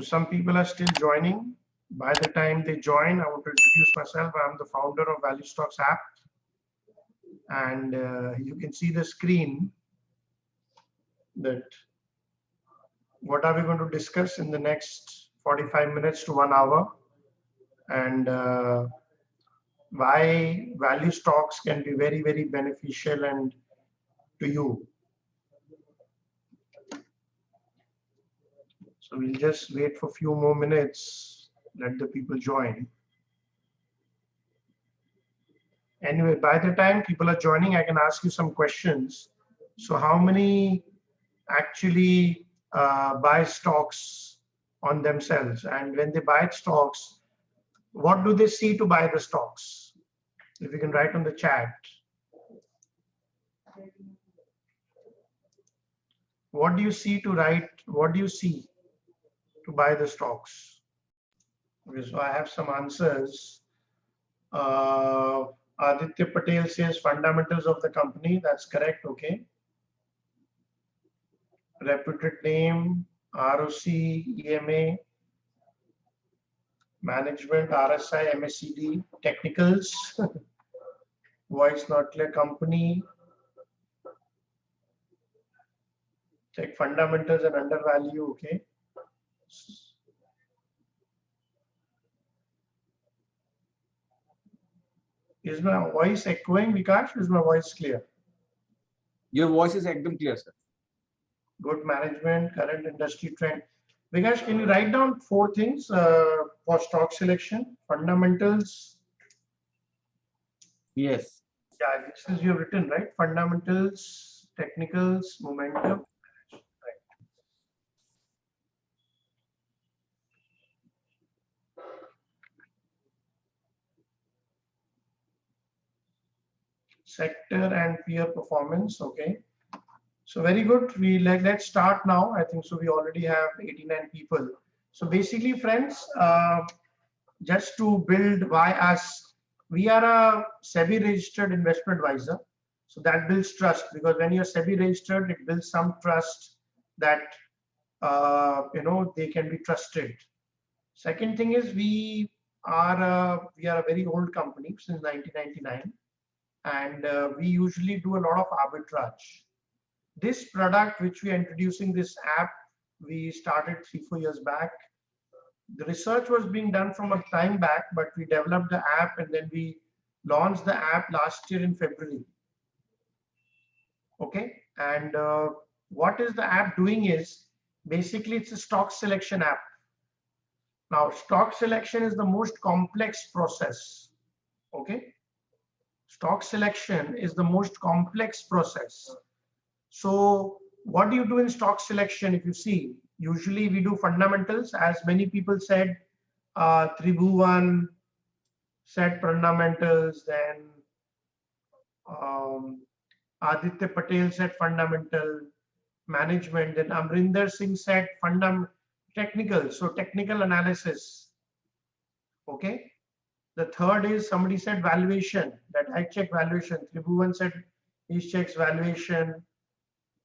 some people are still joining. By the time they join, I want to introduce myself. I'm the founder of Value Stocks app. And you can see the screen that what are we going to discuss in the next 45 minutes to 1 hour, and why value stocks can be very, very beneficial and to you. So we'll just wait for a few more minutes, let the people join. Anyway, by the time people are joining, I can ask you some questions. So how many actually buy stocks on themselves? And when they buy stocks, what do they see to buy the stocks? If you can write on the chat. What do you see to write? What do you see to buy the stocks? Okay, so I have some answers. Aditya Patel says fundamentals of the company. That's correct. Okay. Reputed name, ROC, EMA, management, RSI, MACD, technicals, voice not clear, company, check fundamentals and undervalue. Okay. Is my voice echoing, Vikash? Is my voice clear? Your voice is एकदम clear, sir. Good management, current industry trend. Vikash, can you write down 4 things for stock selection? Fundamentals. Yes. Yeah, this is you've written, right? Fundamentals, technicals, momentum. Right. Sector and peer performance. Okay. So very good. Let's start now. I think so. We already have 89 people. So basically, friends, just to build why us, we are a SEBI registered investment advisor. So that builds trust, because when you're SEBI registered, it builds some trust that they can be trusted. Second thing is we are a very old company since 1999, and we usually do a lot of arbitrage. This product which we are introducing, this app, we started 3-4 years back. The research was being done from a time back, but we developed the app and then we launched the app last year in February. Okay, and what is the app doing is basically it's a stock selection app. Now, stock selection is the most complex process. Okay, stock selection is the most complex process. So what do you do in stock selection? If you see, usually we do fundamentals, as many people said. Tribhuvan said fundamentals, then Aditya Patel said fundamental, management, then Amrinder Singh said technical, so technical analysis. Okay. The third is somebody said valuation, that I check valuation. Tribhuvan said he checks valuation.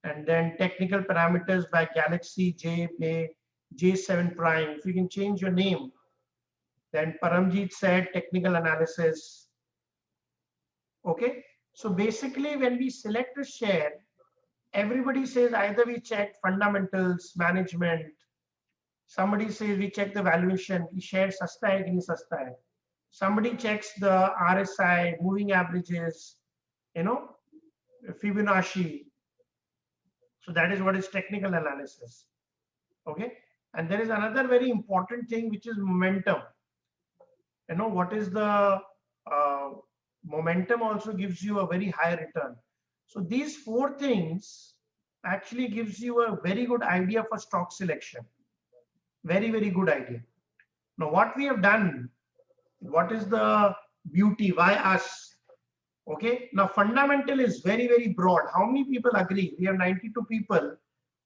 And then technical parameters by Galaxy J7 Prime. If you can change your name. Then Paramjeet said technical analysis. Okay. So basically, when we select a share, everybody says either we check fundamentals, management. Somebody says we check the valuation. Share sasta hai ki nahi sasta hai. Somebody checks the RSI, moving averages, Fibonacci. So that is what is technical analysis. Okay. And there is another very important thing, which is momentum. What is the momentum also gives you a very high return. So these 4 things actually gives you a very good idea for stock selection. Very, very good idea. Now, what we have done, what is the beauty? Why us? Okay, now fundamental is very, very broad. How many people agree? We have 92 people.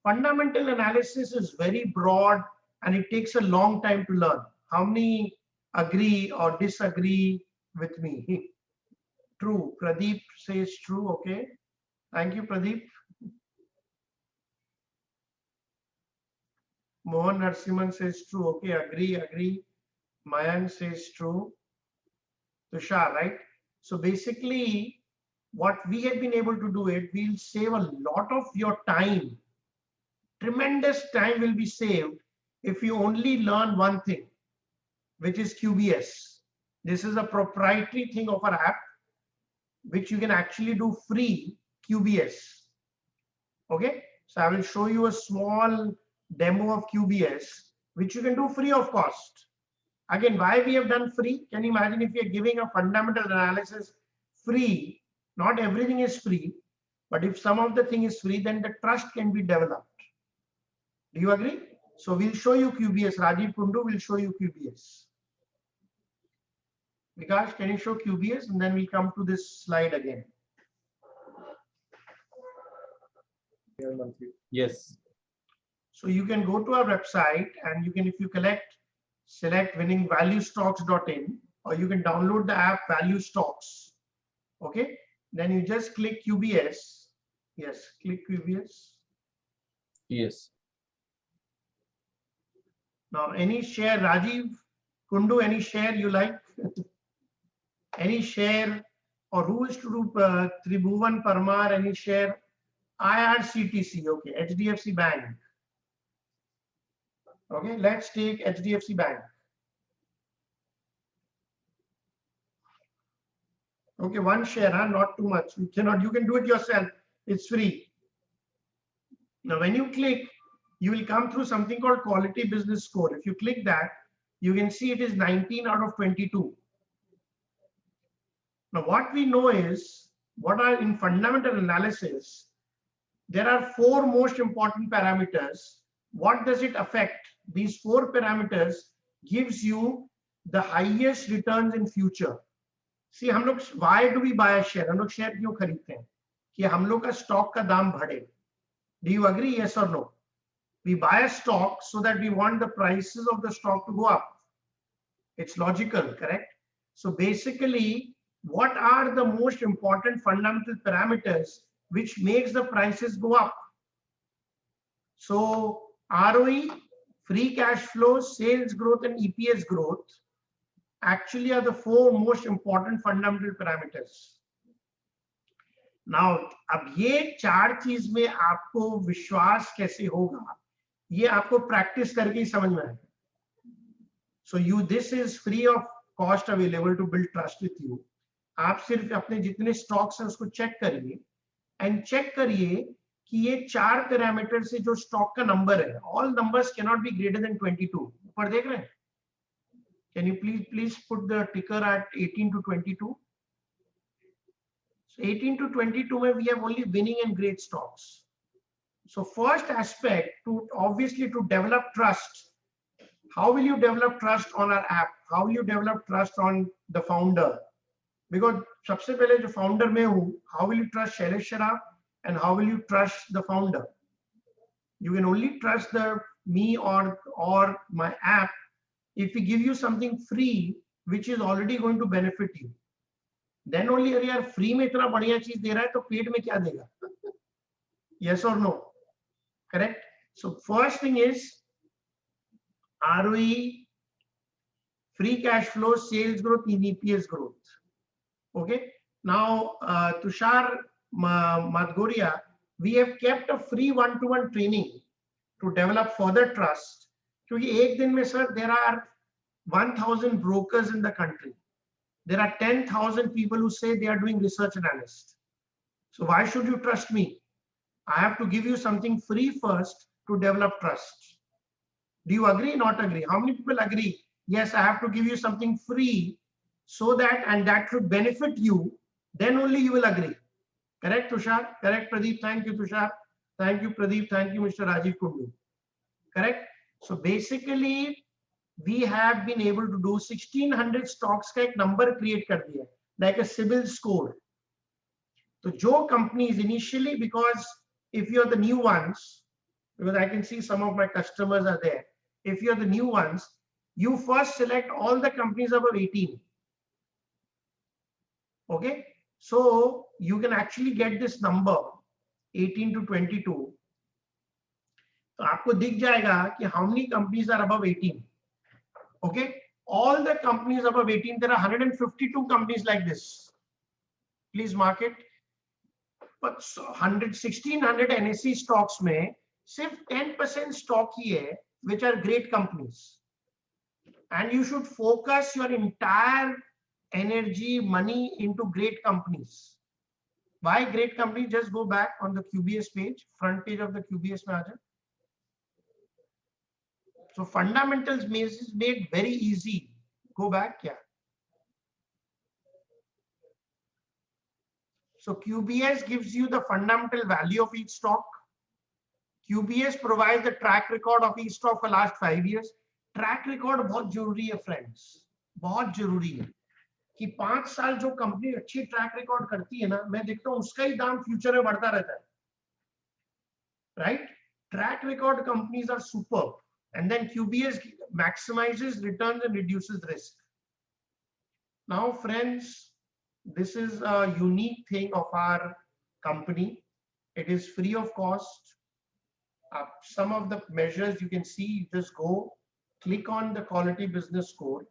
Fundamental analysis is very broad and it takes a long time to learn. How many agree or disagree with me? True. Pradeep says true. Okay. Thank you, Pradeep. Mohan Narsimhan says true. Okay, agree. Mayank says true. Tushar, right? So basically, what we have been able to do it, we'll save a lot of your time. Tremendous time will be saved if you only learn one thing, which is QBS. This is a proprietary thing of our app, which you can actually do free QBS. Okay, so I will show you a small demo of QBS, which you can do free of cost. Again, why we have done free? Can you imagine if we are giving a fundamental analysis free? Not everything is free, but if some of the thing is free, then the trust can be developed. Do you agree? So we'll show you QBS. Rajiv Kundu will show you QBS. Vikash, can you show QBS? And then we'll come to this slide again. Yes. So you can go to our website and you can, if you select winningvaluestocks.in, or you can download the app Value Stocks. Okay, then you just click QBS. Yes, click QBS. Yes. Now, any share, Rajiv Kundu, any share you like? Any share, or who is to do Tribhuvan Parmar, any share? IRCTC, okay, HDFC Bank. Okay, let's take HDFC Bank. Okay, one share, huh? Not too much. You can do it yourself. It's free. Now, when you click, you will come through something called Quality Business Score. If you click that, you can see it is 19 out of 22. Now, what we know is, what are in fundamental analysis, there are 4 most important parameters. What does it affect? These 4 parameters gives you the highest returns in future. See, हम लोग, why do we buy a share? हम लोग share क्यों खरीदते हैं? कि हम लोग का stock का दाम बढ़े. Do you agree? Yes or no? We buy a stock so that we want the prices of the stock to go up. It's logical, correct? So basically, what are the most important fundamental parameters which makes the prices go up? So ROE, free cash flow, sales growth, and EPS growth actually are the 4 most important fundamental parameters. Now, अब ये 4 चीज में आपको विश्वास कैसे होगा, ये आपको प्रैक्टिस करके ही समझ में आएगा. So this is free of cost available to build trust with you. आप सिर्फ अपने जितने स्टॉक्स हैं उसको चेक करिए एंड चेक करिए कि ये 4 पैरामीटर से जो स्टॉक का नंबर है, all numbers can not be greater than 22. ऊपर देख रहे हैं? Can you please put the ticker at 18 to 22? So 18 to 22 where we have only winning and great stocks. So first aspect, obviously to develop trust. How will you develop trust on our app? How will you develop trust on the founder? Because सबसे पहले जो founder में हूँ, how will you trust Shailesh Sharaf and how will you trust the founder? You can only trust me or my app if we give you something free which is already going to benefit you. Then only अरे यार free में इतना बढ़िया चीज दे रहा है तो paid में क्या देगा? Yes or no? Correct? So first thing is ROE, free cash flow, sales growth, and EPS growth. Okay. Now, Tushar Madgoria, we have kept a free one-to-one training to develop further trust. क्योंकि एक दिन में sir, there are 1,000 brokers in the country. There are 10,000 people who say they are doing research analysts. So why should you trust me? I have to give you something free first to develop trust. Do you agree? Not agree? How many people agree? Yes, I have to give you something free so that, and that should benefit you. Then only you will agree. Correct, Tushar? Correct, Pradeep? Thank you, Tushar. Thank you, Pradeep. Thank you, Mr. Rajiv Kundu. Correct? So basically, we have been able to do 1600 stocks का एक number create कर दिया, like a CIBIL score. So जो companies initially, because if you're the new ones, because I can see some of my customers are there. If you're the new ones, you first select all the companies above 18. Okay, so you can actually get this number 18 to 22 तो आपको दिख जाएगा कि how many companies are above 18. Okay, all the companies above 18, there are 152 companies like this. Please mark it. But 1600 NSE stocks में सिर्फ 10% stock ही है which are great companies. And you should focus your entire energy, money into great companies. Why great companies? Just go back on the QBS page, front page of the QBS में आ जाए. So fundamentals is made very easy. Go back, yeah. So QBS gives you the fundamental value of each stock. QBS provides the track record of each stock for last 5 years. Track record बहुत जरूरी है friends, बहुत जरूरी है कि 5 साल जो company अच्छी ट्रैक रिकॉर्ड करती है ना, मैं देखता हूँ उसका ही दाम फ्यूचर में बढ़ता रहता है. Right? Track record companies are superb. And then QBS maximizes returns and reduces risk. Now, friends, this is a unique thing of our company. It is free of cost. Some of the measures you can see, you just go, click on the quality business score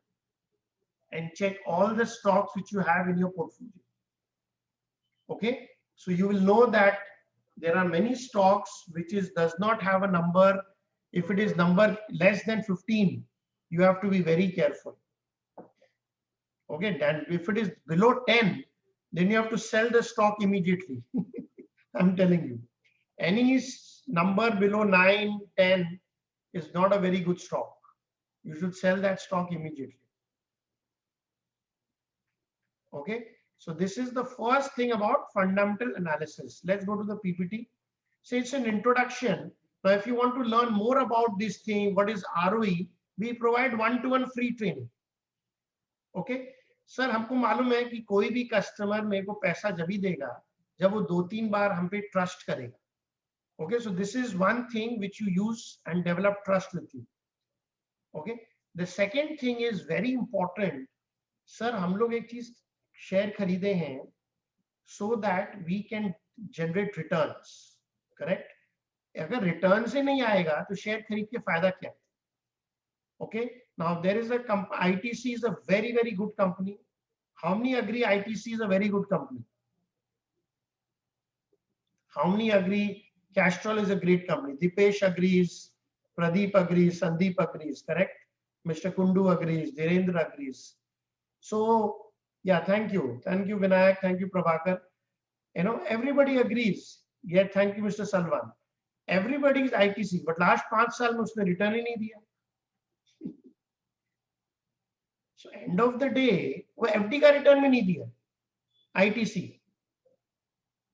and check all the stocks which you have in your portfolio. Okay, so you will know that there are many stocks which does not have a number. If it is number less than 15, you have to be very careful. Okay, and if it is below 10, then you have to sell the stock immediately. I'm telling you, any number below 9, 10 is not a very good stock. You should sell that stock immediately. Okay, so this is the first thing about fundamental analysis. Let's go to the PPT. So it's an introduction. Now, if you want to learn more about this thing, what is ROE, we provide one-to-one free training. Okay, sir हमको मालूम है कि कोई भी customer मेरे को पैसा जब ही देगा जब वो 2-3 बार हम पे ट्रस्ट करेगा. Okay, so this is one thing which you use and develop trust with you. Okay, the second thing is very important. Sir हम लोग एक चीज शेयर खरीदे हैं so that we can generate returns. Correct? अगर return से नहीं आएगा तो शेयर खरीद के फायदा क्या है? Okay, now there is a ITC is a very, very good company. How many agree ITC is a very good company? How many agree Castrol is a great company? Dipesh agrees, Pradeep agrees, Sandeep agrees, correct? Mr. Kundu agrees, Dhirendra agrees. So, yeah, thank you. Thank you, Vinayak. Thank you, Prabhakar. You know, everybody agrees. Yeah, thank you, Mr. Salwan. Everybody is ITC, but last 5 साल में उसने return ही नहीं दिया. So end of the day, वो FD का return में नहीं दिया, ITC.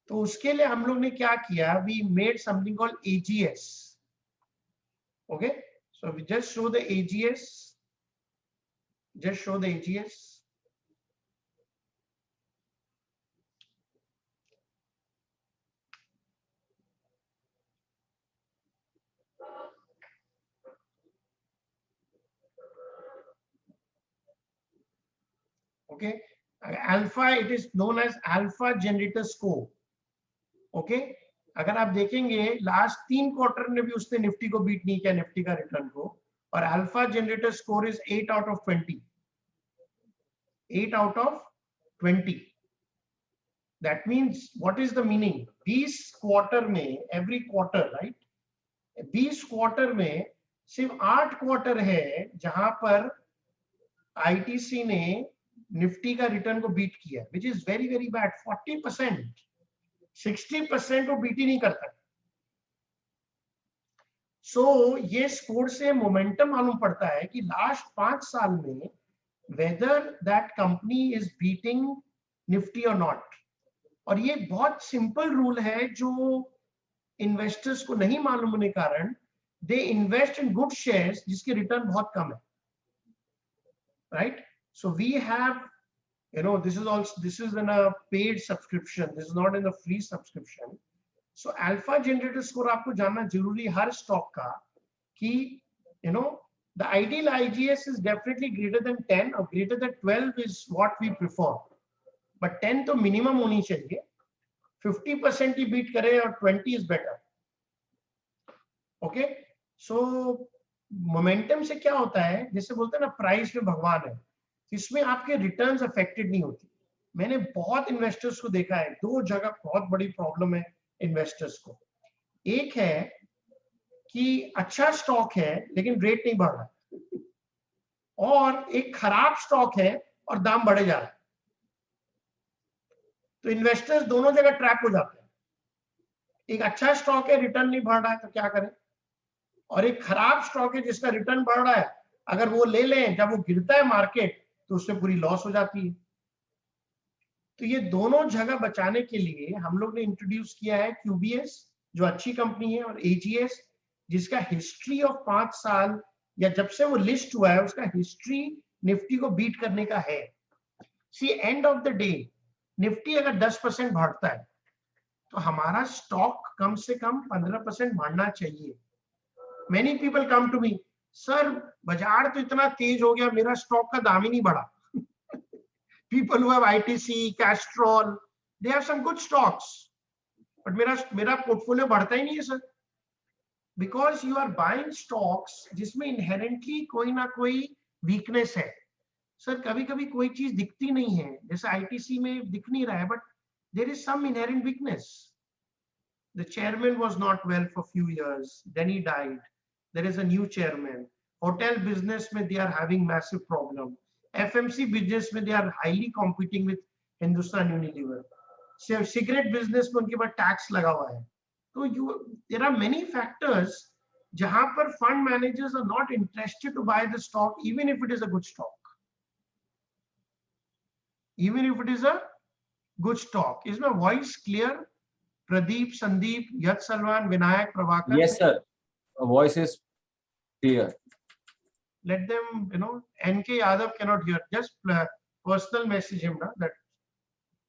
तो उसके लिए हम लोग ने क्या किया? We made something called AGS. Okay, so we just show the AGS. Just show the AGS. Okay, alpha, it is known as alpha generator score. Okay, अगर आप देखेंगे लास्ट 3 क्वार्टर में भी उसने निफ्टी को बीट नहीं किया, निफ्टी का रिटर्न को, और alpha generator score is 8 out of 20. 8 out of 20. That means what is the meaning? 20 quarter में, every quarter, right? 20 क्वार्टर में सिर्फ 8 क्वार्टर है जहां पर आईटीसी ने निफ्टी का रिटर्न को बीट किया, which is very, very bad. 40%, 60% वो बीट ही नहीं करता. सो ये स्कोर से मोमेंटम मालूम पड़ता है कि लास्ट 5 साल में whether that company is beating Nifty or not. और ये बहुत सिंपल रूल है जो इन्वेस्टर्स को नहीं मालूम होने के कारण they invest in good shares जिसके रिटर्न बहुत कम है. Right? So we have, you know, this is in a paid subscription. This is not in a free subscription. So alpha generator score आपको जानना जरूरी हर स्टॉक का कि, you know, the ideal IGS is definitely greater than 10 or greater than 12 is what we prefer. But 10 तो minimum होनी चाहिए. 50% ही beat करे और 20 is better. Okay, so momentum से क्या होता है, जैसे बोलते हैं ना प्राइस में भगवान है, इसमें आपके रिटर्न्स अफेक्टेड नहीं होती। मैंने बहुत इन्वेस्टर्स को देखा है, दो जगह बहुत बड़ी प्रॉब्लम है इन्वेस्टर्स को। एक है कि अच्छा स्टॉक है लेकिन रेट नहीं बढ़ रहा, और एक खराब स्टॉक है और दाम बढ़े जा रहा है। तो इन्वेस्टर्स दोनों जगह ट्रैप हो जाते हैं। एक अच्छा स्टॉक है, रिटर्न नहीं बढ़ रहा है, तो क्या करें, और एक खराब स्टॉक है जिसका रिटर्न बढ़ रहा है, अगर वो ले लें, जब वो गिरता है मार्केट तो उससे पूरी लॉस हो जाती है। तो ये दोनों जगह बचाने के लिए हम लोग ने इंट्रोड्यूस किया है क्यूबीएस, जो अच्छी कंपनी है, और एजीएस जिसका हिस्ट्री ऑफ 5 साल या जब से वो लिस्ट हुआ है उसका हिस्ट्री निफ्टी को बीट करने का है। See end of the day Nifty अगर 10% बढ़ता है तो हमारा स्टॉक कम से कम 15% बढ़ना चाहिए। Many people come to me, sir बाजार तो इतना तेज हो गया, मेरा स्टॉक का दाम ही नहीं बढ़ा। People who have ITC, Castrol, they have some good stocks, but मेरा पोर्टफोलियो बढ़ता ही नहीं है sir, because you are buying stocks जिसमें inherently कोई ना कोई वीकनेस है। सर कभी कभी कोई चीज दिखती नहीं है, जैसे आईटीसी में दिख नहीं रहा है, but there is some inherent weakness. The chairman was not well for few years, then he died. There is a new chairman. Hotel business mein they are having massive problem. FMC business mein they are highly competing with Hindustan Unilever. Cigarette business mein unke pass tax लगा हुआ है। तो there are many factors जहां पर fund managers are not interested to buy the stock even if it is a good stock. Even if it is a good stock. Is my voice clear? Pradeep, Sandeep, Yat Salwan, Vinayak, Prabhakar. Yes, sir. Voice is clear. Let them, NK Yadav cannot hear. Just personal message him. That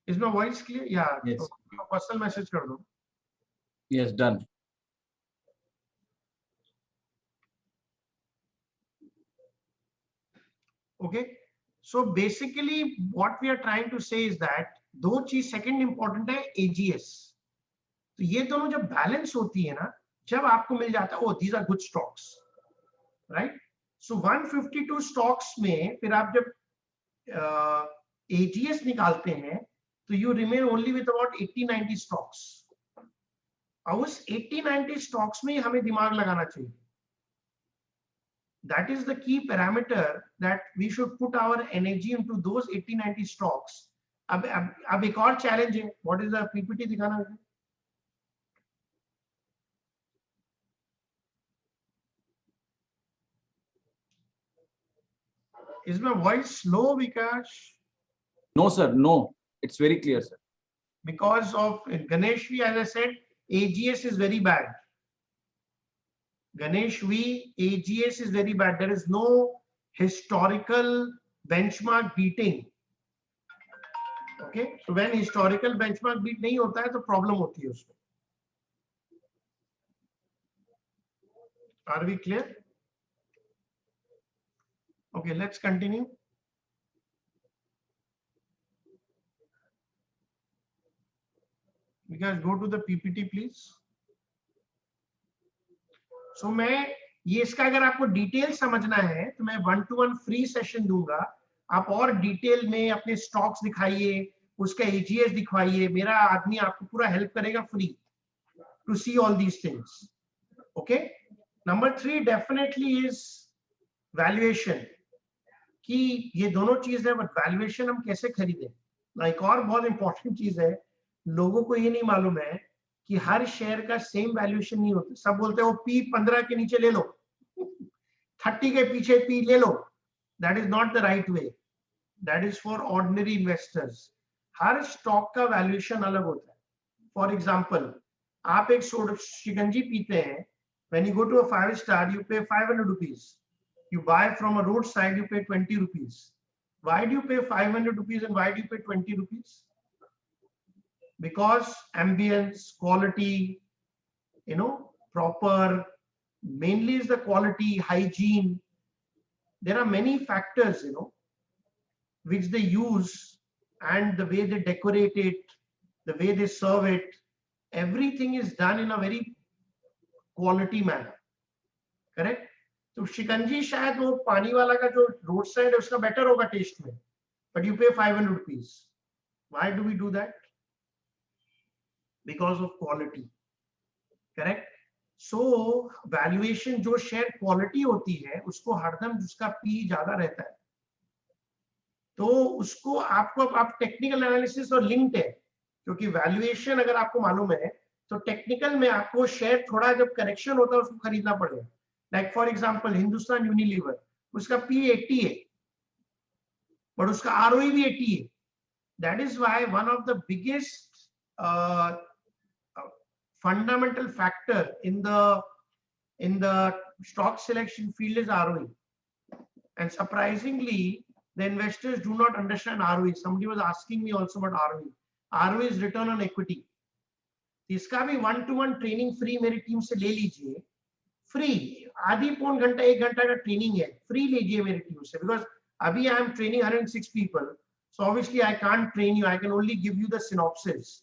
is my voice clear? Yeah. Yes. So personal message kar do. Yes, done. Okay. So basically, what we are trying to say is that दो चीज second important है AGS. तो ये दोनों जब balance होती है ना, जब आपको मिल जाता है, ओ these are good stocks, right? So 152 stocks में फिर आप जब AGS निकालते हैं तो you remain only with about 80-90 stocks. और उस 80-90 stocks में हमें दिमाग लगाना चाहिए. That is the key parameter that we should put our energy into those 80-90 stocks. अब एक और challenge है. What is the PPT दिखाना है? Is my voice slow, Vikash? No, sir. No. It's very clear, sir. Because of Ganesh V, as I said, AGS is very bad. Ganesh V, AGS is very bad. There is no historical benchmark beating. Okay, so when historical benchmark beat नहीं होता है तो problem होती है उसमें. Are we clear? Okay, let's continue. You guys go to the PPT, please. So मैं ये इसका अगर आपको डिटेल समझना है तो मैं 1-to-1 फ्री सेशन दूंगा. आप और डिटेल में अपने स्टॉक्स दिखाइए, उसका एजीएस दिखाइए, मेरा आदमी आपको पूरा हेल्प करेगा free to see all these things. Okay, number 3 definitely is valuation. कि ये दोनों चीज है, बट वैल्यूएशन हम कैसे खरीदें. एक और बहुत इंपॉर्टेंट चीज है, लोगों को ये नहीं मालूम है कि हर शेयर का सेम वैल्यूएशन नहीं होता. सब बोलते हैं वो पी 15 के नीचे ले लो, 30 के पीछे पी ले लो. That is not the right way. That is for ordinary investors. हर स्टॉक का वैल्यूएशन अलग होता है. फॉर एग्जांपल, आप एक शिकंजी पीते हैं, when you go to a 5 star you pay 500 rupees. You buy from a roadside, you pay 20 rupees. Why do you pay 500 rupees and why do you pay 20 rupees? Because ambience, quality, proper, mainly is the quality, hygiene. There are many factors, which they use, and the way they decorate it, the way they serve it, everything is done in a very quality manner. Correct. तो शिकंजी शायद वो पानी वाला का जो road side है उसका better होगा टेस्ट में, but you pay 500 rupees. Why do we do that? Because of quality, correct. So valuation, जो शेयर क्वालिटी होती है उसको हरदम जिसका पी ज्यादा रहता है, तो उसको आपको, आप टेक्निकल एनालिसिस और लिंक्ड है, क्योंकि वैल्यूएशन अगर आपको मालूम है तो टेक्निकल में आपको शेयर थोड़ा जब करेक्शन होता है उसको खरीदना पड़ेगा। Like for example Hindustan Unilever, उसका पी 80 है बट उसका आरओई भी 80 है। That is why one of the biggest fundamental factor in the stock selection field is ROE. And surprisingly, the investors do not understand ROE. Somebody was asking me also about ROE. ROE is return on equity. इसका भी 1-to-1 training free मेरी team से ले लीजिए, free, आधी पौन घंटा 1 घंटा का ट्रेनिंग है, फ्री लीजिए मेरी टीम से, बिकॉज अभी I am training 106 people, so obviously I can't train you, I can only give you the synopsis,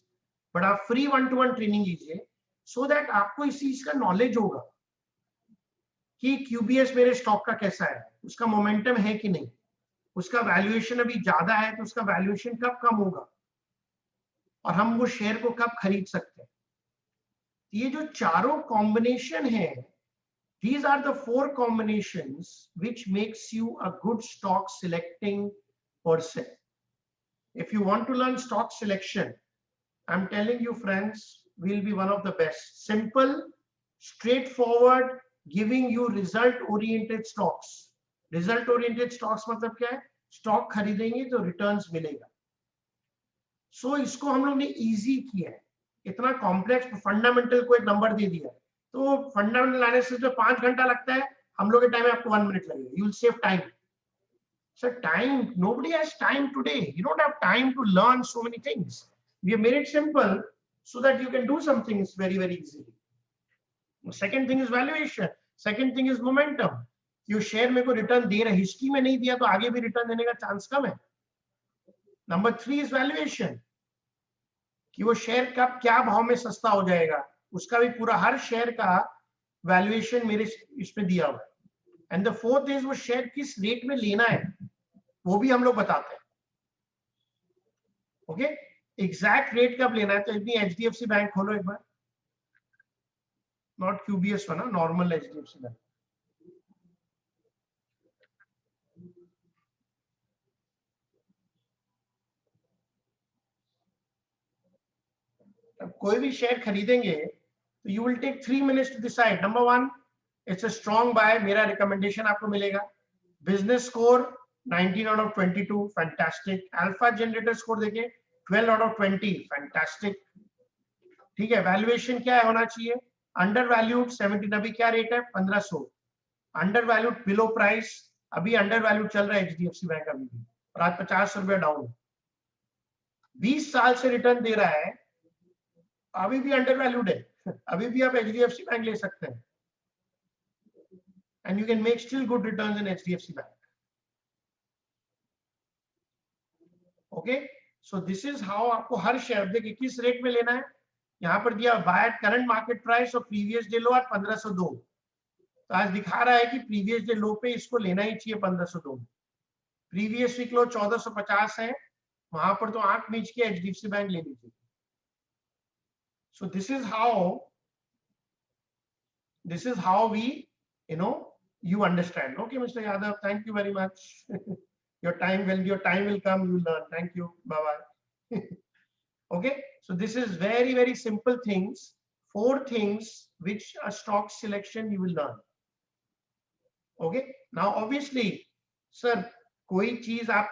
but आप फ्री 1-to-1 ट्रेनिंग लीजिए, सो दैट आपको इस चीज का नॉलेज होगा कि क्यूबीएस मेरे स्टॉक का कैसा है, उसका मोमेंटम है कि नहीं, उसका वैल्यूएशन अभी ज्यादा है तो उसका वैल्यूएशन कब कम होगा और हम वो शेयर को कब खरीद सकते हैं। ये जो चारों कॉम्बिनेशन है, these are the 4 combinations which makes you a good stock selecting person. If you want to learn stock selection, I'm telling you friends, will be one of the best. Simple, straightforward, giving you result oriented stocks. Result oriented stocks मतलब क्या है? Stock खरीदेंगे तो returns मिलेगा। सो इसको हम लोग ने इजी किया है, इतना कॉम्प्लेक्स फंडामेंटल को एक नंबर दे दिया है, तो फंडामेंटल एनालिसिस में 5 घंटा लगता है, हम लोग के टाइम में आपको 1 मिनट लगेगा। You will save time. Sir time, nobody has time today. You don't have time to learn so many things. We have made it simple so that you can do some things very very easily. Second thing is valuation. Second thing is momentum. Yo share मेरे को return दे रहा है, history में नहीं दिया तो आगे भी रिटर्न देने का चांस कम है। नंबर 3 इज वैल्यूएशन, कि वो शेयर कब क्या भाव में सस्ता हो जाएगा, उसका भी पूरा हर शेयर का वैल्यूएशन मेरे इसमें दिया हुआ है। एंड द फोर्थ इज वो शेयर किस रेट में लेना है, वो भी हम लोग बताते हैं। ओके, एग्जैक्ट रेट कब लेना है, तो इतनी एचडीएफसी बैंक खोलो एक बार, नॉट क्यूबीएस वाला, नॉर्मल एचडीएफसी बैंक। कोई भी शेयर खरीदेंगे तो you will take 3 minutes to decide. Number 1, it's a strong buy, मेरा रिकमेंडेशन आपको मिलेगा। Business score 19 out of 22, fantastic. Alpha generator score देखिए 12 आउट ऑफ 20, फैंटास्टिक। ठीक है, वैल्यूएशन क्या है होना चाहिए, अंडर वैल्यूड 17, अभी क्या रेट है 1500, अंडर वैल्यूड बिलो प्राइस, अभी अंडर वैल्यूड चल रहा है एचडीएफसी बैंक अभी भी, और आज 50 रुपया डाउन। 20 साल से रिटर्न दे रहा है, अभी भी अंडर वैल्यूड है, अभी भी आप एचडीएफसी बैंक ले सकते हैं, and you can make still good returns in HDFC bank. Okay, so this is how आपको हर शेयर, देखिए किस रेट में लेना है, यहाँ पर दिया by at current market price और प्रीवियस डे लो एट 1502, तो आज दिखा रहा है कि प्रीवियस डे लो पे इसको लेना ही चाहिए 1502। प्रीवियस वीक लो 1450 है, वहां पर तो आंख मीच के एचडीएफसी बैंक ले लीजिए। So this is how we, you understand. Okay, Mr. Yadav, thank you very much. Your time will come, you will learn. Thank you. Bye bye. Okay, so this is very very simple things, 4 things which a stock selection you will learn. Okay, now obviously sir, कोई चीज आप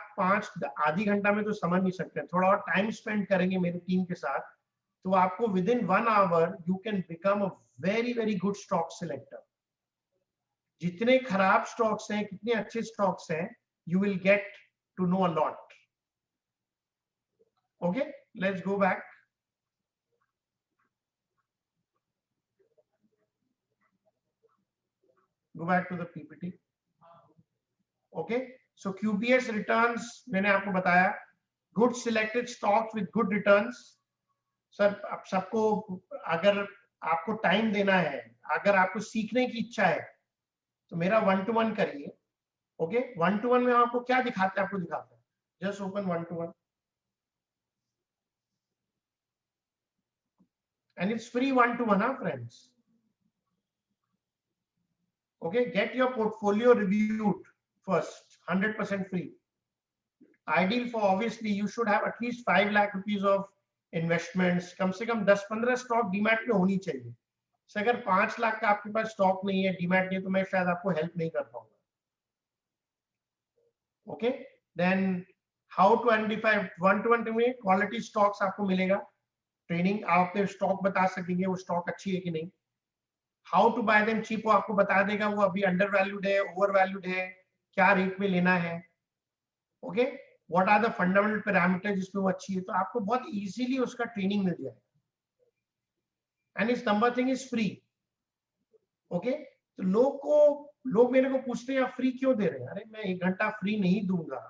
आधी घंटा में तो समझ नहीं सकते, थोड़ा और टाइम स्पेंड करेंगे मेरी टीम के साथ तो आपको within 1 hour you can become a very very good stock selector. जितने खराब स्टॉक्स हैं, कितने अच्छे स्टॉक्स हैं, you will get to know a lot. Okay, let's go back. Go back to the PPT. Okay, so QBS returns मैंने आपको बताया, good selected stocks with good returns। Sir आप सबको, अगर आपको टाइम देना है, अगर आपको सीखने की इच्छा है, तो मेरा 1-to-1 करिए। ओके, 1-to-1 में आपको क्या दिखाते हैं, आपको दिखाते हैं, just open 1-to-1 and it's free 1-to-1, friends. Okay, get your portfolio reviewed first, 100% free. Ideal for, obviously you should have at least 5 lakh rupees of investments, कम से कम 10-15 स्टॉक डीमैट में होनी चाहिए। so, अगर 5 लाख का आपके पास स्टॉक नहीं है, demat नहीं, तो मैं शायद आपको हेल्प नहीं कर पाऊंगा। Okay, then how to identify 1-to-1 में क्वालिटी स्टॉक्स आपको मिलेगा, ट्रेनिंग, आप अपने स्टॉक बता सकेंगे वो स्टॉक अच्छी है कि नहीं। How to buy them cheap, वो आपको बता देगा वो अभी अंडर वैल्यूड है, ओवर वैल्यूड है, क्या रेट में लेना है। Okay, what are the fundamental parameter जिसमें वो अच्छी है, तो आपको बहुत इजीली उसका ट्रेनिंग मिल जाएगा। एंड इस number thing is free. Okay, तो लोग मेरे को पूछते हैं आप फ्री क्यों दे रहे हैं? अरे मैं 1 घंटा फ्री नहीं दूंगा,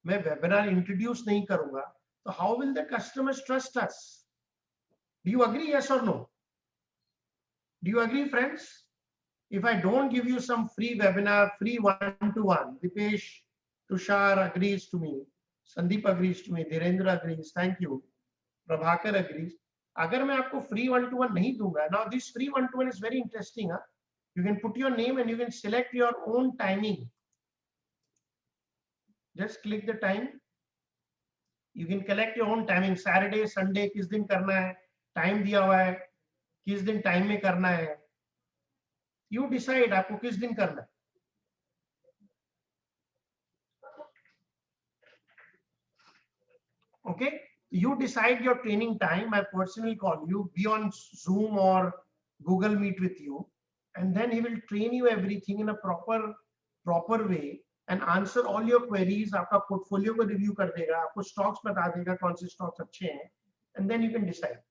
मैं वेबिनार इंट्रोड्यूस नहीं करूंगा, तो how will the customers trust us? Do you agree, yes और no? Do you agree friends? If I don't give you some free webinar, free 1-to-1, Dipesh, Tushar agrees to me, Sandeep agrees to me, Dhirendra agrees, thank you, Prabhakar agrees. अगर मैं आपको free 1-to-1 नहीं दूंगा, now this free 1-to-1 is very interesting, huh? You can put your name and you can select your own timing. Just click the time. You can collect your own timing. Saturday, Sunday, किस दिन करना है, time दिया हुआ है, किस दिन time में करना है, you decide आपको किस दिन करना है। Okay, you decide your training time. I personally call you, be on Zoom or Google Meet with you, and then he will train you everything in a proper way and answer all your queries. आपका portfolio को review कर देगा, आपको stocks बता देगा कौन से stocks अच्छे हैं, and then you can decide.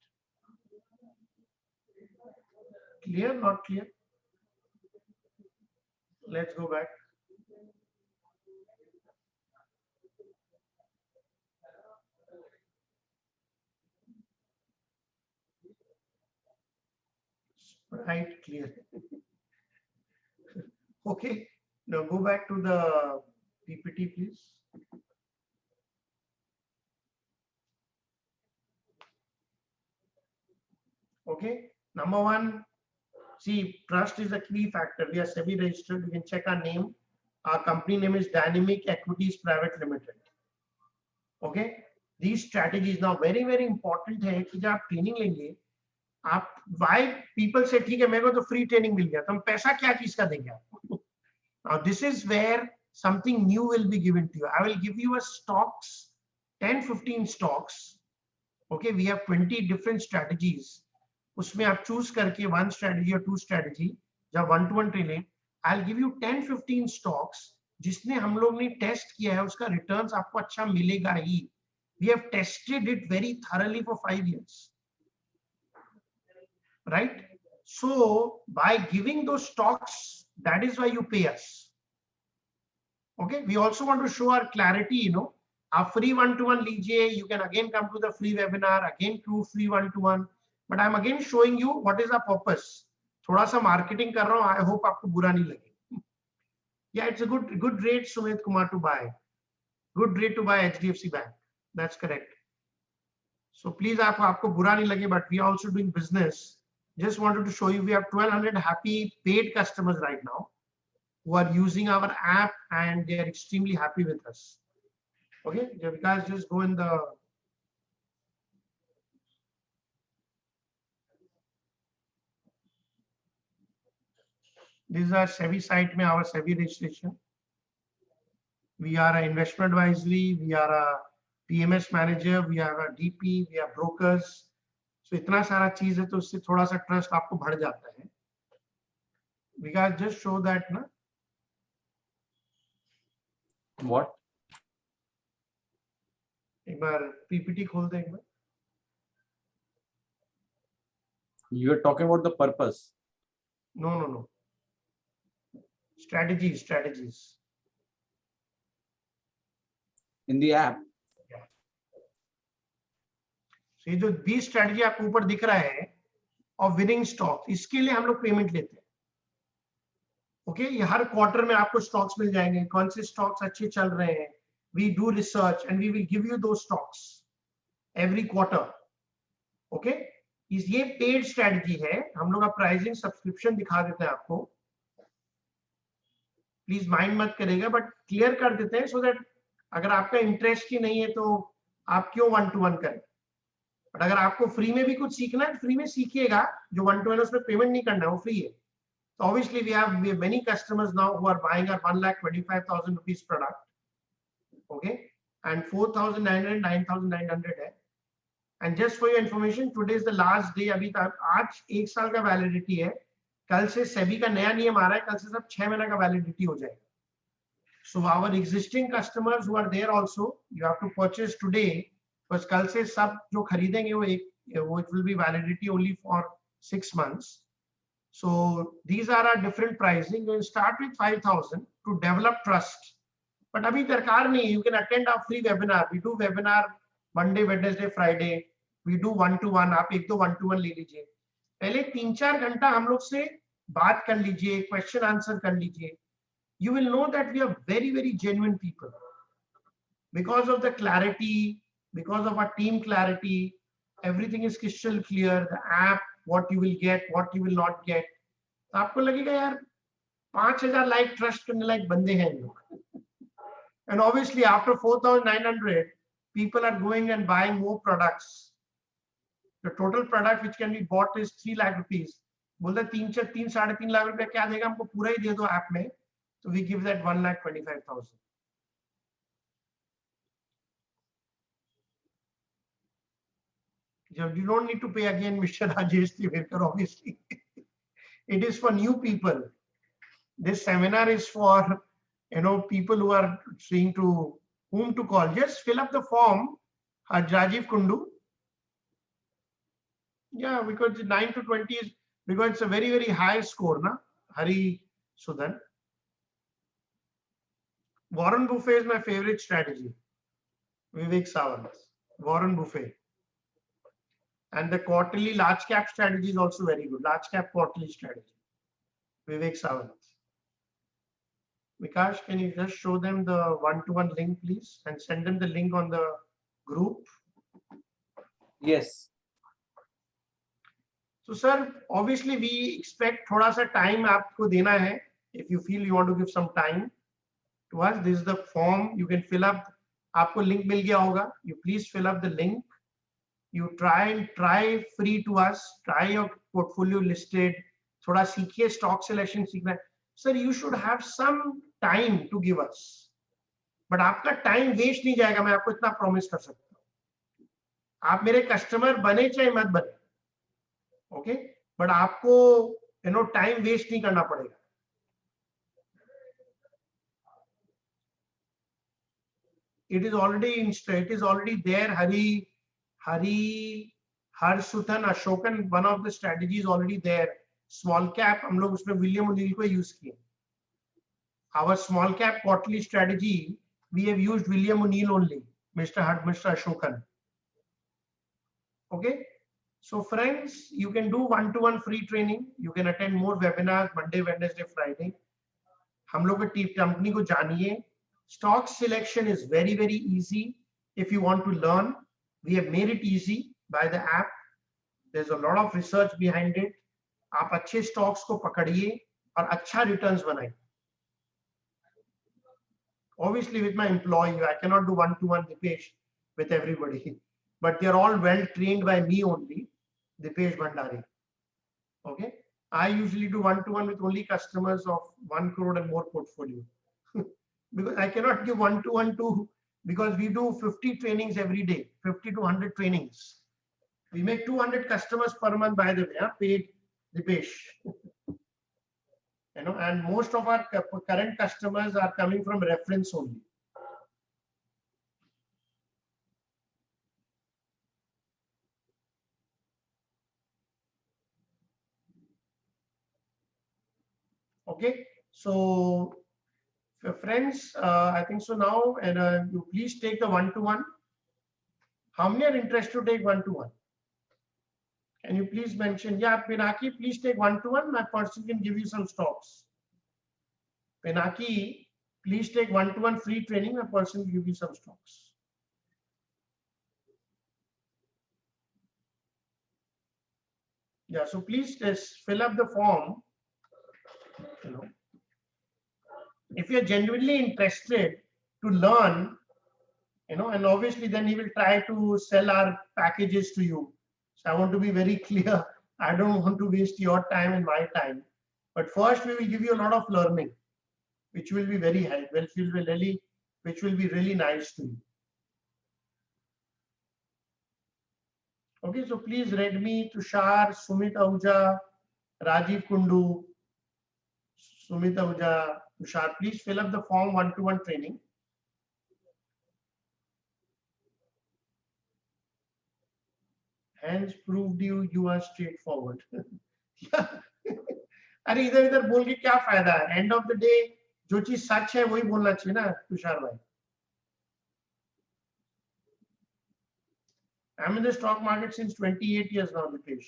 Clear? Not clear? Let's go back. Right, clear. Okay, now go back to the PPT, please. Okay, number one, see, trust is a key factor. We are SEBI registered. You can check our name. Our company name is Dynamic Equities Private Limited. Okay, these strategies now very important है कि जब आप training लेंगे, आप why people say ठीक है मेरे को तो फ्री ट्रेनिंग मिल गया, तो हम पैसा क्या चीज का देंगे आपको? Now this is where something new will be given to you. I will give you a stocks, 10-15 stocks. Okay, we have 20 different strategies. उसमें आप चूज करके 1 strategy or 2 strategy, जब 1-to-1 training, I'll give you 10-15 stocks जिसने हम लोग ने test किया है, उसका रिटर्न्स आपको अच्छा मिलेगा ही. We have tested it very thoroughly for 5 years. Right? So by giving those stocks, that is why you pay us. Okay, we also want to show our clarity, you know. आप free 1-to-1 लीजिए, you can again come to the free webinar, again to free 1-to-1, but I'm again showing you what is our purpose. थोड़ा सा marketing कर रहा हूँ, I hope आपको बुरा नहीं लगे. Yeah, it's a good rate, Sumit Kumar, to buy. Good rate to buy HDFC Bank. That's correct. So please, आपको बुरा नहीं लगे, but we are also doing business. Just wanted to show you, we have 1,200 happy paid customers right now who are using our app and they are extremely happy with us. Okay, you guys just go in the this is our SEBI site में our SEBI registration. We are an investment advisory, we are a PMS manager, we are a DP, we are brokers. So इतना सारा चीज है तो उससे थोड़ा सा trust आपको बढ़ जाता है. We guys just show that ना. What? एक बार PPT खोल दे एक बार. You are talking about the purpose. No. Strategies. In the app. So ये जो 20 स्ट्रेटजी आपको ऊपर दिख रहा है और विनिंग स्टॉक, इसके लिए हम लोग पेमेंट लेते हैं. ओके ये हर क्वार्टर में आपको स्टॉक्स मिल जाएंगे, कौन से स्टॉक्स अच्छे चल रहे हैं. We do research and we will give you दो स्टॉक्स एवरी क्वार्टर. ओके ये पेड स्ट्रेटजी है. हम लोग का प्राइसिंग सब्सक्रिप्शन दिखा देते हैं आपको, प्लीज माइंड मत करेगा, बट क्लियर कर देते हैं सो दैट अगर आपका इंटरेस्ट ही नहीं है तो आप क्यों 1-to-1 करें. बट अगर आपको फ्री में भी कुछ सीखना है, फ्री में सीखिएगा. जो 1-to-1 उसमें पेमेंट नहीं करना है, वो फ्री है. So obviously we have many customers now who are buying our 1,25,000 rupees product, okay, and 4,900, 9,900 है. And just for your information, today is the last day. अभी तक आज 1 साल का वैलिडिटी है. कल से सेबी का नया नियम आ रहा है, कल से सब 6 महीना का वैलिडिटी हो जाएगा. So our existing customers who are there also, you have to purchase today, because कल से सब जो खरीदेंगे वो it will be validity only for 6 months. So these are our different pricing. You start with 5,000 to develop trust. But अभी दरकार नहीं. You can attend our free webinar. We do webinar Monday, Wednesday, Friday. We do 1-to-1. आप 1-2 1-to-1 ले लीजिए. पहले 3-4 घंटा हम लोग से बात कर लीजिए, क्वेश्चन आंसर कर लीजिए. You will know that we are very, very genuine people. Because of the clarity, because of our team clarity, everything is crystal clear. The app, what you will get, what you will not get. तो आपको लगेगा यार 5,000 like trust करने लायक बंदे हैं लोग. And obviously after 4,900 people are going and buying more products. The total product which can be bought is 3 lakh rupees. बोलते 3-3.5 लाख रुपया क्या देगा हमको, पूरा ही दे दो ऐप में. So we give that 1,25,000. You don't need to pay again, Mr. Rajesh Tiwekar, obviously. It is for new people. This seminar is for, people who are seeing to whom to call. Just fill up the form, Rajiv Kundu. Yeah, because 9 to 20 is, because it's a very, very high score, na? Hari Sudan. Warren Buffett is my favorite strategy. Vivek Sawant, Warren Buffett. And the quarterly large cap strategy is also very good. Large cap quarterly strategy. Vivek Sawant. Vikash, can you just show them the 1-to-1 link, please, and send them the link on the group? Yes. So, sir, obviously we expect थोड़ा सा time आपको देना है. If you feel you want to give some time to us, this is the form you can fill up. आपको link मिल गया होगा. You please fill up the link. You try free to us. Try your portfolio listed. थोड़ा सीखिए, stock selection सीखना है. Sir, you should have some time to give us. But आपका time waste नहीं जाएगा, मैं आपको इतना promise कर सकता हूँ. आप मेरे customer बने चाहे मत बने, okay? But आपको time waste नहीं करना पड़ेगा. It is already there. Harshuthan Ashokan, one of the strategies already there. Small cap, हम लोग उसमें William O'Neill को use किए. Our small cap quarterly strategy, we have used William O'Neill only, Mr. Ashokan. Okay. So friends, you can do 1-to-1 free training. You can attend more webinars Monday, Wednesday, Friday. हम लोग की company को जानिए. Stock selection is very, very easy. If you want to learn, we have made it easy by the app. There's a lot of research behind it. आप अच्छे stocks को पकड़िए और अच्छा returns बनाइए. Obviously, with my employee, I cannot do 1-to-1 Dipesh with everybody, but they are all well trained by me only, Dipesh Bhandari. Okay, I usually do 1-to-1 with only customers of 1 crore and more portfolio. Because I cannot give 1-to-1 to, because we do 50 trainings every day, 50 to 100 trainings. We make 200 customers per month, by the way, paid Dipesh. And most of our current customers are coming from reference only. Okay, so friends, I think so now, and you please take the 1-to-1. How many are interested to take 1-to-1? Can you please mention? Yeah, Pinaki, please take 1-to-1. My person can give you some stocks. Pinaki, please take 1-to-1 free training. A person will give you some stocks. Yeah, so please just fill up the form. You know, if you're genuinely interested to learn, you know, and obviously then he will try to sell our packages to you. So I want to be very clear. I don't want to waste your time and my time. But first we will give you a lot of learning, which will be very helpful, which will be really nice to you. Okay, so please Redmi, Tushar, Sumit Ahuja, Rajiv Kundu, Sumit Ahuja, Tushar, please fill up the form 1-to-1 training. Hence proved you are straightforward. अरे इधर इधर बोल के क्या फायदा है? And of the day जो चीज सच है वही बोलना चाहिए ना तुषार भाई. I'm in the stock market since 28 years now, Dipesh.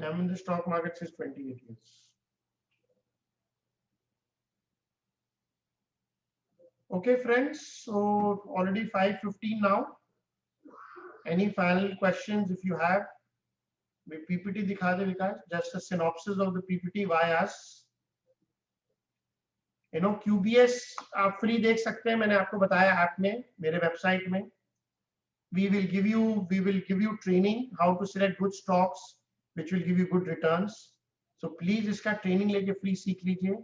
I'm in the stock market since 28 years. Okay, friends. So already 5:15 now. Any final questions if you have? PPT दिखा दे विकास. Just a synopsis of the PPT. Why us? You know, QBS आप free देख सकते हैं. मैंने आपको बताया app में, मेरे वेबसाइट में. We will give you training how to select good stocks which will give you good returns. So please इसका training लेके free सीख लीजिए.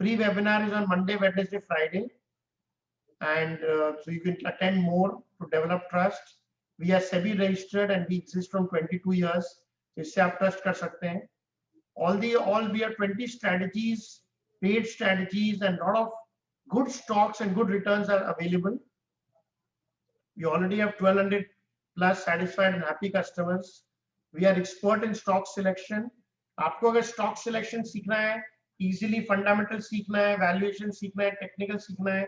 Free webinar is on Monday, Wednesday, Friday, and so you can attend more to develop trust. We are SEBI registered and we exist from 22 years. इससे आप trust कर सकते हैं. All we are 20 strategies, paid strategies, and lot of good stocks and good returns are available. We already have 1200 plus satisfied and happy customers. We are expert in stock selection. आपको अगर stock selection सीखना है, easily fundamental सीखना है, valuation सीखना है, technical सीखना है,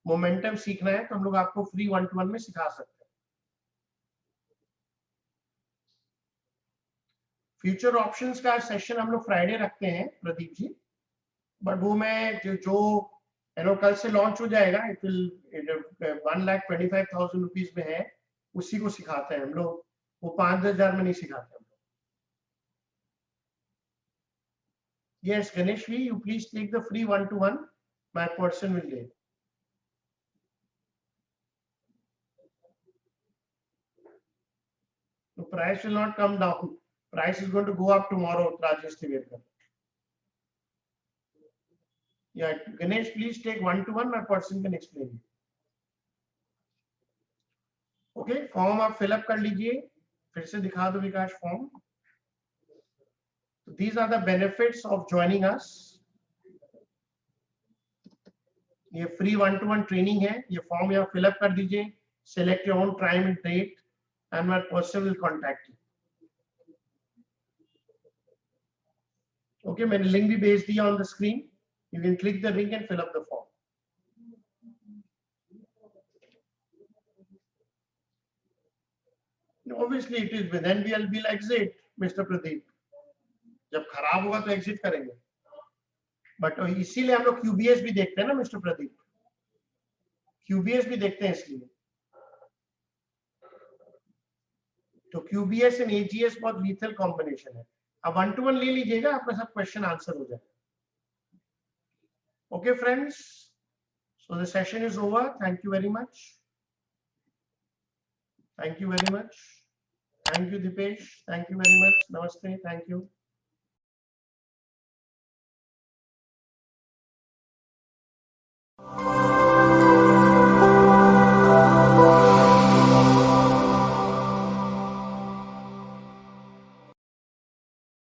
momentum सीखना है, तो हम लोग आपको free 1-to-1 में सिखा सकते हैं. फ्यूचर ऑप्शंस का सेशन हम लोग फ्राइडे रखते हैं प्रदीप जी, बट वो मैं जो कल से लॉन्च हो जाएगा, इट विल 1,25,000 रुपीज में है, उसी को सिखाते हैं हम लोग. वो 5-10 हजार में नहीं सिखाते हम लोग. Yes Ganesh ji, you please take the free 1-to-1. My person will day. The price will not come down. Price is going to go up tomorrow, Rajesh Tiwekar. Yeah, Ganesh, please take 1-to-1. My person can explain you. Okay, form आप fill up कर लीजिए. फिर से दिखा दो विकास form. So these are the benefits of joining us. ये free 1-to-1 training है. ये form यहाँ fill up कर दीजिए. Select your own time and date, and my person will contact you. Okay, मैंने लिंक भी भेज दिया on the screen. You can click the link and fill up the form. Obviously, it is then we'll exit, Mr. Pradeep. जब खराब होगा तो exit करेंगे. But इसीलिए हम लोग QBS भी देखते हैं ना, Mr. Pradeep. QBS भी देखते हैं इसलिए. तो QBS and AGS बहुत lethal combination है. अब 1-to-1 ले लीजिएगा, आपका सब क्वेश्चन आंसर हो जाए. Okay, friends. So the session is over. Thank you very much. Thank you very much. Thank you, Dipesh. Thank you very much. Namaste. Thank you.